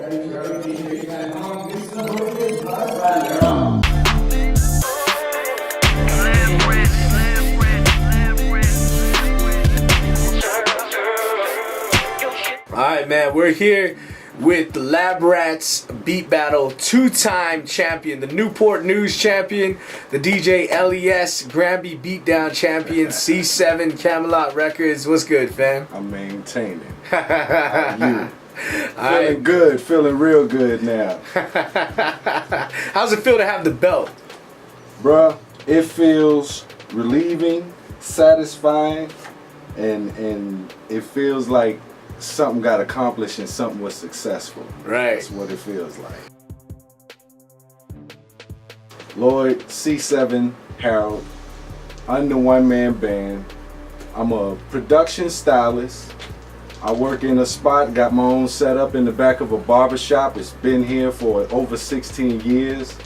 Alright, man, we're here with the Labratz Beat Battle two-time champion, the Newport News champion, the DJ LES Granby Beatdown champion, C7 Camelot Records. What's good, fam? I'm maintaining. You? Feeling good, feeling real good now. How's it feel to have the belt? Bruh, it feels relieving, satisfying, and it feels like something got accomplished and something was successful. Right. That's what it feels like. Lloyd, C7, Harrold. I'm the one-man band. I'm a production stylist. I work in a spot, got my own setup in the back of a barbershop. It's been here for over 16 years.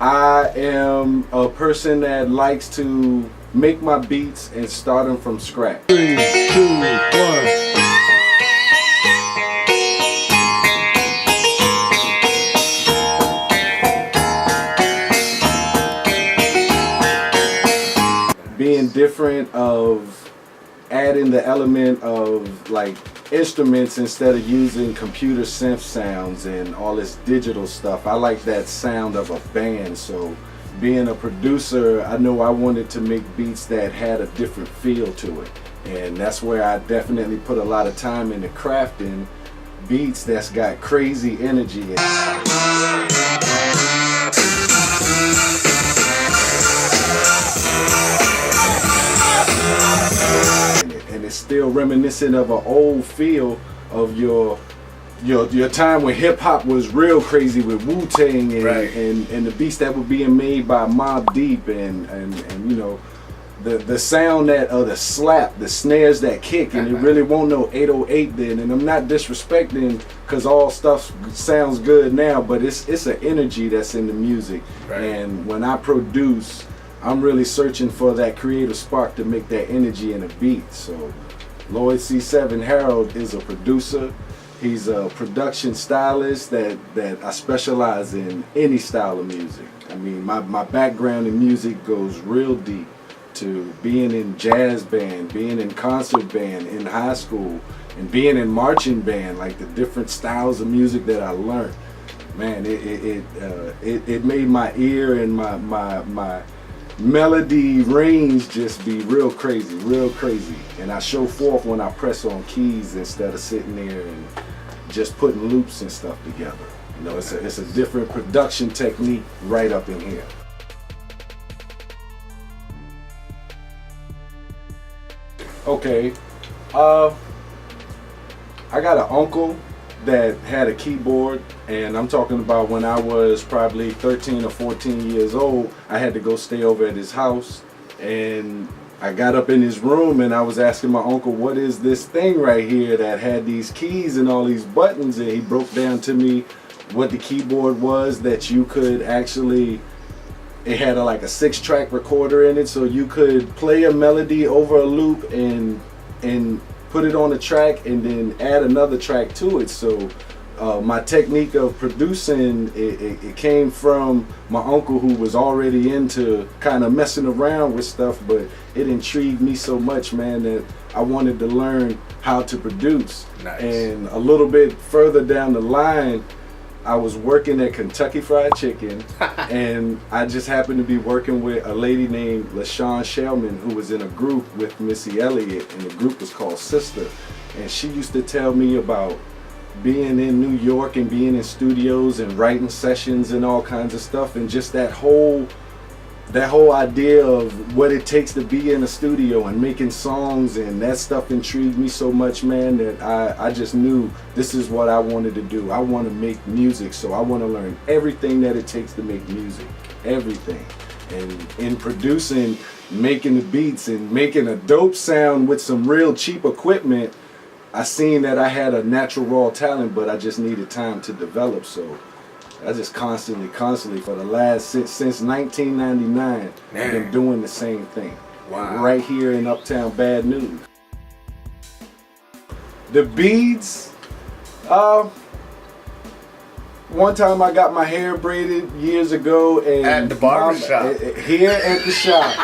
I am a person that likes to make my beats and start them from scratch. 3, 2, 1. Being different of adding the element of like instruments instead of using computer synth sounds and all this digital stuff. I like that sound of a band, so being a producer, I know I wanted to make beats that had a different feel to it, and that's where I definitely put a lot of time into crafting beats that's got crazy energy in it. And it's still reminiscent of an old feel of your time when hip hop was real crazy with Wu-Tang and, right. and the beats that were being made by Mobb Deep and you know the sound that the slap, the snares that kick, and it really won't no 808 then. And I'm not disrespecting because all stuff sounds good now, but it's an energy that's in the music. Right. And when I produce, I'm really searching for that creative spark to make that energy in a beat. So Lloyd C7 Harrold is a producer. He's a production stylist that I specialize in any style of music. I mean, my background in music goes real deep to being in jazz band, being in concert band in high school, and being in marching band, like the different styles of music that I learned. Man, it made my ear and my melody range just be real crazy. And I show forth when I press on keys instead of sitting there and just putting loops and stuff together. You know, it's a different production technique right up in here. Okay, I got an uncle that had a keyboard, and I'm talking about when I was probably 13 or 14 years old. I had to go stay over at his house, and I got up in his room and I was asking my uncle, what is this thing right here that had these keys and all these buttons? And he broke down to me what the keyboard was, that you could actually, it had like a 6-track recorder in it, so you could play a melody over a loop and put it on a track and then add another track to it. So my technique of producing, it came from my uncle, who was already into kind of messing around with stuff, but it intrigued me so much, man, that I wanted to learn how to produce. Nice. And a little bit further down the line, I was working at Kentucky Fried Chicken, and I just happened to be working with a lady named LaShawn Shellman, who was in a group with Missy Elliott, and the group was called Sister. And she used to tell me about being in New York and being in studios and writing sessions and all kinds of stuff, and just that whole idea of what it takes to be in a studio and making songs, and that stuff intrigued me so much, man, that I just knew this is what I wanted to do. I want to make music, so I want to learn everything that it takes to make music, everything. And in producing, making the beats and making a dope sound with some real cheap equipment, I seen that I had a natural raw talent, but I just needed time to develop. So I just constantly for the last since 1999, I've been doing the same thing. Wow. Right here in Uptown Bad News. The beads, One time I got my hair braided years ago, and at the barber shop. Here at the shop,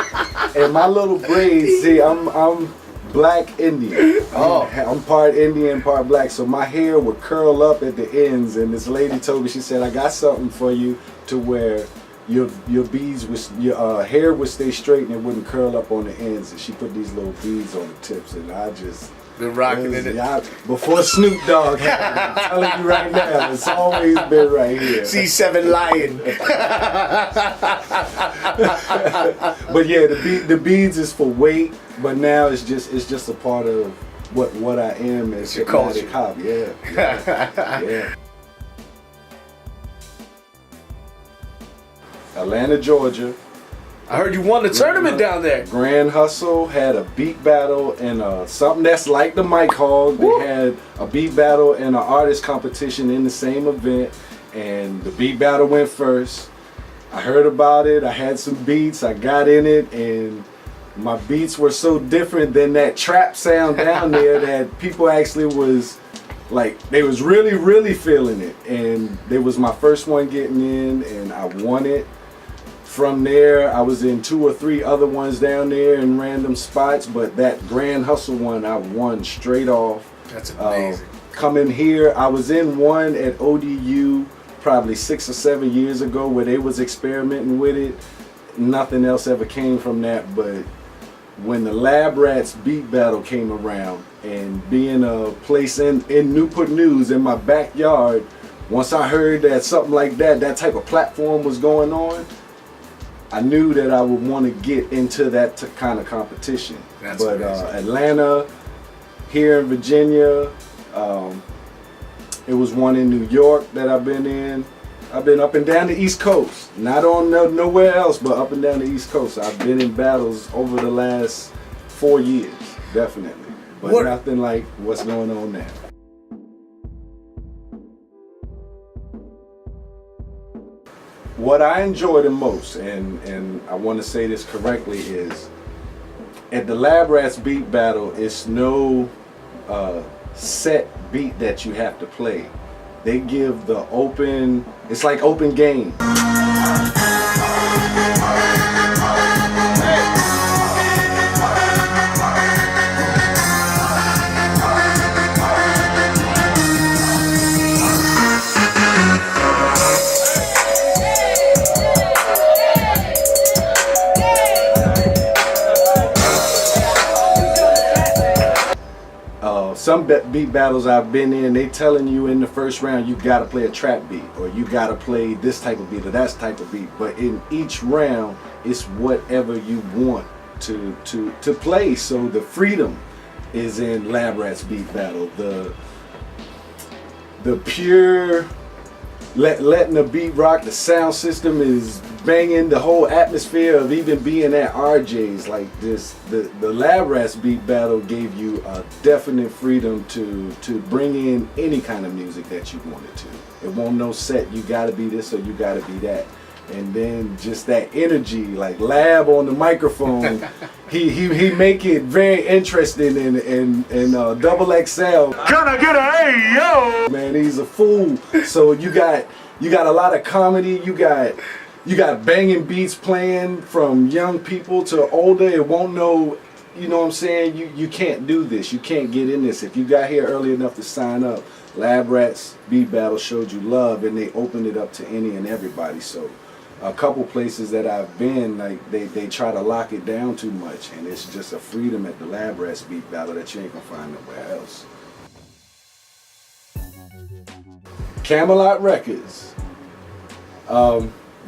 and my little braids. See, I'm black Indian. Oh. I'm part Indian, part black. So my hair would curl up at the ends, and this lady told me, she said, "I got something for you to where your beads was your hair would stay straight and it wouldn't curl up on the ends." And she put these little beads on the tips, and I just. Been rocking it. Before Snoop Dogg happened, I'm telling you right now, it's always been right here. C7 Lion. But yeah, the beads is for weight, but now it's just a part of what I am as your culture. Hobby. Yeah. Atlanta, Georgia. I heard you won the tournament down there. Grand Hustle had a beat battle and something that's like the Mike Hog. They had a beat battle and an artist competition in the same event, and the beat battle went first. I heard about it. I had some beats. I got in it, and my beats were so different than that trap sound down there that people actually was like, they was really feeling it. And it was my first one getting in, and I won it. From there, I was in 2 or 3 other ones down there in random spots, but that Grand Hustle one, I won straight off. That's amazing. Coming here, I was in one at ODU probably 6 or 7 years ago where they was experimenting with it. Nothing else ever came from that, but when the Labratz beat battle came around, and being a place in Newport News in my backyard, once I heard that something like that type of platform was going on, I knew that I would want to get into that kind of competition. That's but amazing. Atlanta, here in Virginia, it was one in New York that I've been in. I've been up and down the East Coast, not on nowhere else, but up and down the East Coast. I've been in battles over the last 4 years, definitely, but nothing like what's going on now. What I enjoy the most, and I want to say this correctly, is at the Labratz beat battle, it's no set beat that you have to play. They give the open, it's like open game. Some beat battles I've been in, they telling you in the first round you gotta play a trap beat, or you gotta play this type of beat or that type of beat. But in each round, it's whatever you want to play. So the freedom is in Labratz beat battle. The pure letting the beat rock. The sound system is banging. The whole atmosphere of even being at RJ's like this. The Labratz beat battle gave you a definite freedom to bring in any kind of music that you wanted to. It won't no set. You gotta be this or you gotta be that. And then just that energy, like Lab on the microphone, he make it very interesting and double XL. Can I get a hey yo? Man, he's a fool. So you got a lot of comedy. You got banging beats playing from young people to older. It won't know, you know what I'm saying? You can't do this. You can't get in this. If you got here early enough to sign up, Labratz Beat Battle showed you love, and they opened it up to any and everybody. So a couple places that I've been, like they try to lock it down too much, and it's just a freedom at the Labratz Beat Battle that you ain't gonna find nowhere else. Camelot Records.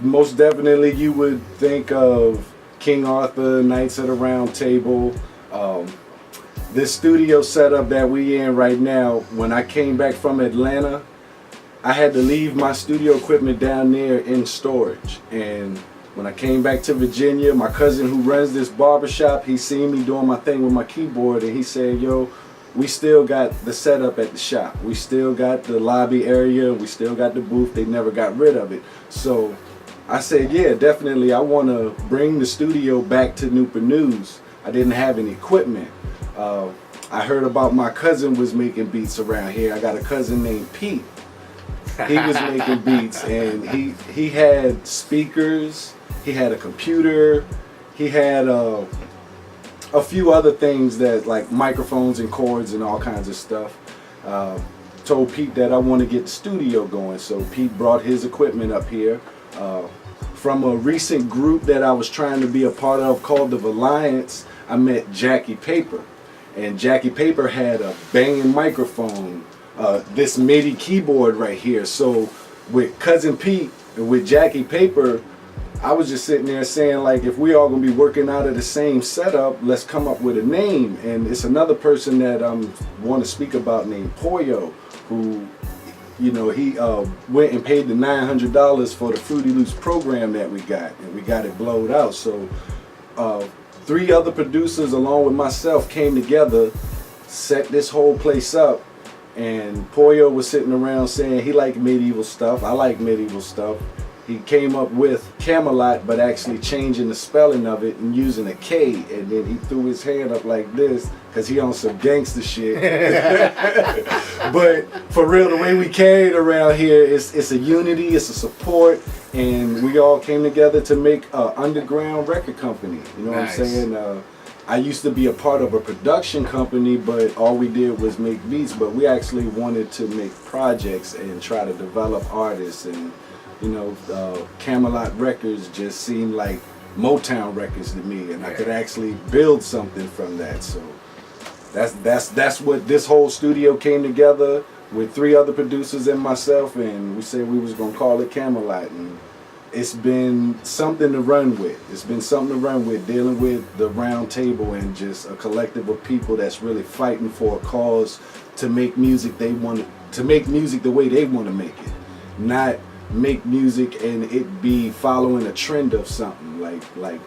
Most definitely you would think of King Arthur, Knights of the Round Table. This studio setup that we in right now, when I came back from Atlanta, I had to leave my studio equipment down there in storage. And when I came back to Virginia, my cousin who runs this barbershop, he seen me doing my thing with my keyboard, and he said, yo, we still got the setup at the shop. We still got the lobby area. We still got the booth. They never got rid of it. So I said, yeah, definitely. I want to bring the studio back to Newport News. I didn't have any equipment. I heard about my cousin was making beats around here. I got a cousin named Pete. He was making beats, and he had speakers, he had a computer, he had a few other things that like microphones and cords and all kinds of stuff. Told Pete that I want to get the studio going, so Pete brought his equipment up here. From a recent group that I was trying to be a part of called the Alliance, I met Jackie Paper, and Jackie Paper had a banging microphone, this MIDI keyboard right here. So with Cousin Pete and with Jackie Paper, I was just sitting there saying, like, if we all gonna be working out of the same setup, let's come up with a name. And it's another person that I want to speak about named Pollo, who, you know, he went and paid the $900 for the Fruity Loops program that we got, and we got it blowed out. So 3 other producers along with myself came together, set this whole place up, and Pollo was sitting around saying he liked medieval stuff. I like medieval stuff. He came up with Camelot, but actually changing the spelling of it and using a K, and then he threw his hand up like this because he on some gangster shit. But for real, the way we carried around here, it's a unity, it's a support, and we all came together to make an underground record company. You know what I'm saying? I used to be a part of a production company, but all we did was make beats, but we actually wanted to make projects and try to develop artists. And you know, Camelot Records just seemed like Motown Records to me, and I could actually build something from that. So that's what this whole studio came together with 3 other producers and myself, and we said we was gonna call it Camelot, and it's been something to run with. It's been something to run with, dealing with the round table and just a collective of people that's really fighting for a cause to make music they want to make music the way they want to make it, not make music and it be following a trend of something. Like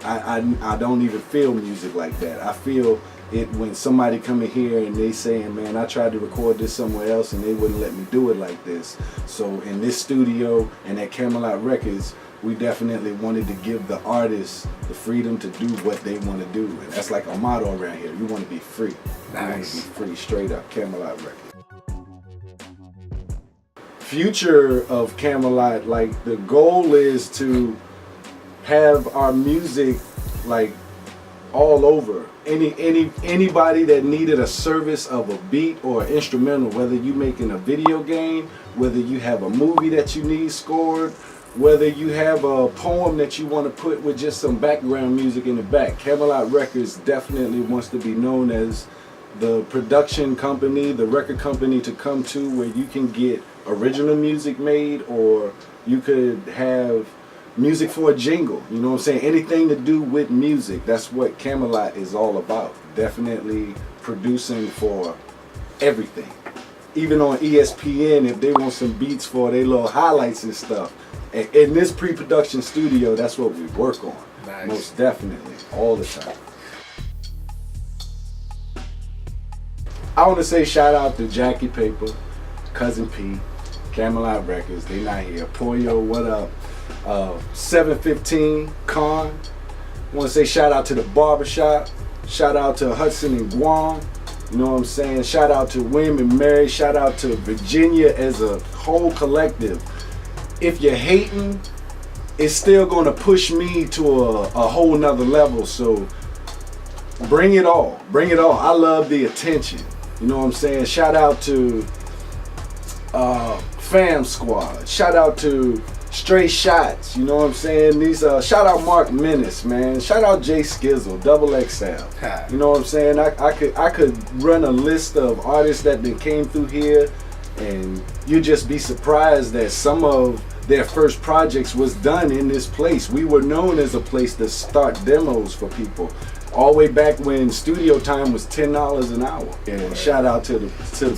I don't even feel music like that. I feel it when somebody come in here and they saying, man, I tried to record this somewhere else and they wouldn't let me do it like this. So in this studio and at Camelot Records, we definitely wanted to give the artists the freedom to do what they want to do, and that's like a motto around here. You want to be free. You want to be free, straight up. Camelot Records. Future of Camelot, like the goal is to have our music like all over. Anybody that needed a service of a beat or an instrumental, whether you making a video game, whether you have a movie that you need scored, whether you have a poem that you want to put with just some background music in the back, Camelot Records definitely wants to be known as the production company, the record company to come to, where you can get original music made, or you could have music for a jingle. You know what I'm saying? Anything to do with music. That's what Camelot is all about. Definitely producing for everything. Even on ESPN, if they want some beats for their little highlights and stuff. And in this pre-production studio, that's what we work on. Nice. Most definitely, all the time. I want to say shout out to Jackie Paper, Cousin Pete, Camelot Records, they not here. Pollo, what up? 715, Con. I want to say shout out to the Barbershop. Shout out to Hudson and Guam. You know what I'm saying? Shout out to William and Mary. Shout out to Virginia as a whole collective. If you're hating, it's still going to push me to a whole nother level. So bring it all. Bring it all. I love the attention. You know what I'm saying? Shout out to Fam Squad. Shout out to Straight Shots. You know what I'm saying? These shout out Mark Menace, man. Shout out Jay Skizzle, Double XL. You know what I'm saying? I could run a list of artists that then came through here, and you'd just be surprised that some of their first projects was done in this place. We were known as a place to start demos for people. All the way back when studio time was $10 an hour. And shout out to the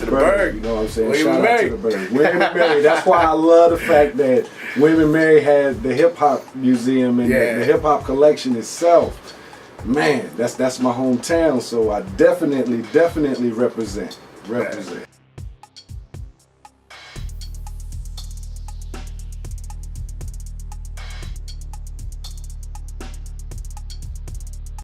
bird. You know what I'm saying? Shout out to the bird. William and Mary. That's why I love the fact that William and Mary had the hip hop museum and the hip hop collection itself. Man, that's my hometown. So I definitely represent.